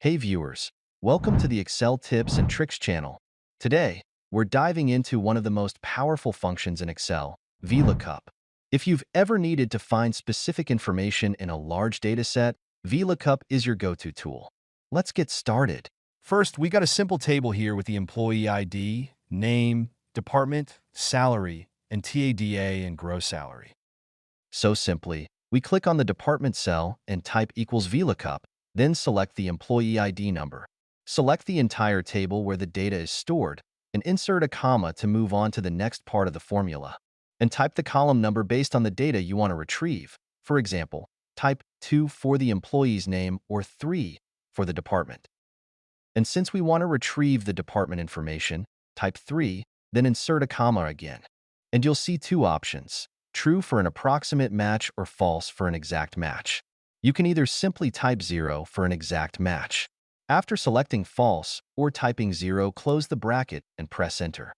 Hey viewers, welcome to the Excel Tips and Tricks channel. Today, we're diving into one of the most powerful functions in Excel, VLOOKUP. If you've ever needed to find specific information in a large dataset, VLOOKUP is your go-to tool. Let's get started. First, we got a simple table here with the employee ID, name, department, salary, and TADA and gross salary. So simply, we click on the department cell and type equals VLOOKUP, then select the employee ID number. Select the entire table where the data is stored and insert a comma to move on to the next part of the formula. And type the column number based on the data you want to retrieve. For example, type 2 for the employee's name or 3 for the department. And since we want to retrieve the department information, type 3, then insert a comma again. And you'll see two options: true for an approximate match or false for an exact match. You can either simply type 0 for an exact match. After selecting false or typing 0, close the bracket and press enter.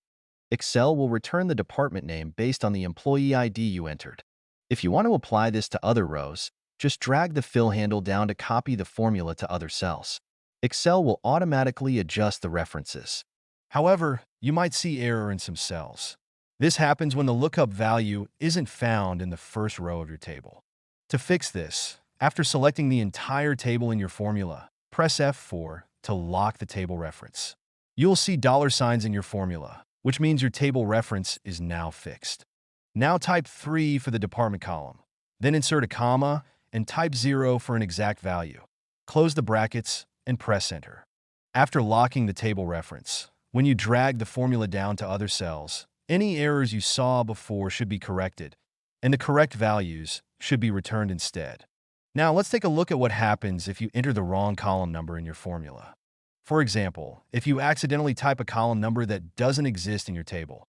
Excel will return the department name based on the employee ID you entered. If you want to apply this to other rows, just drag the fill handle down to copy the formula to other cells. Excel will automatically adjust the references. However, you might see error in some cells. This happens when the lookup value isn't found in the first row of your table. To fix this, after selecting the entire table in your formula, press F4 to lock the table reference. You'll see $signs in your formula, which means your table reference is now fixed. Now type 3 for the department column, then insert a comma and type 0 for an exact value. Close the brackets and press enter. After locking the table reference, when you drag the formula down to other cells, any errors you saw before should be corrected, and the correct values should be returned instead. Now let's take a look at what happens if you enter the wrong column number in your formula. For example, if you accidentally type a column number that doesn't exist in your table.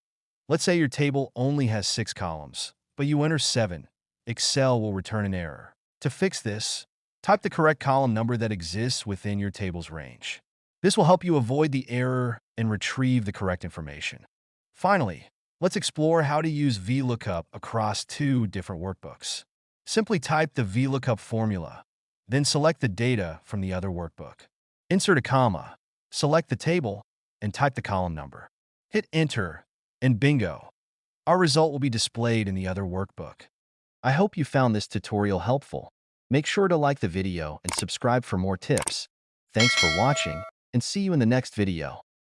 Let's say your table only has 6 columns, but you enter 7. Excel will return an error. To fix this, type the correct column number that exists within your table's range. This will help you avoid the error and retrieve the correct information. Finally, let's explore how to use VLOOKUP across 2 different workbooks. Simply type the VLOOKUP formula, then select the data from the other workbook. Insert a comma, select the table, and type the column number. Hit enter, and bingo! Our result will be displayed in the other workbook. I hope you found this tutorial helpful. Make sure to like the video and subscribe for more tips. Thanks for watching, and see you in the next video.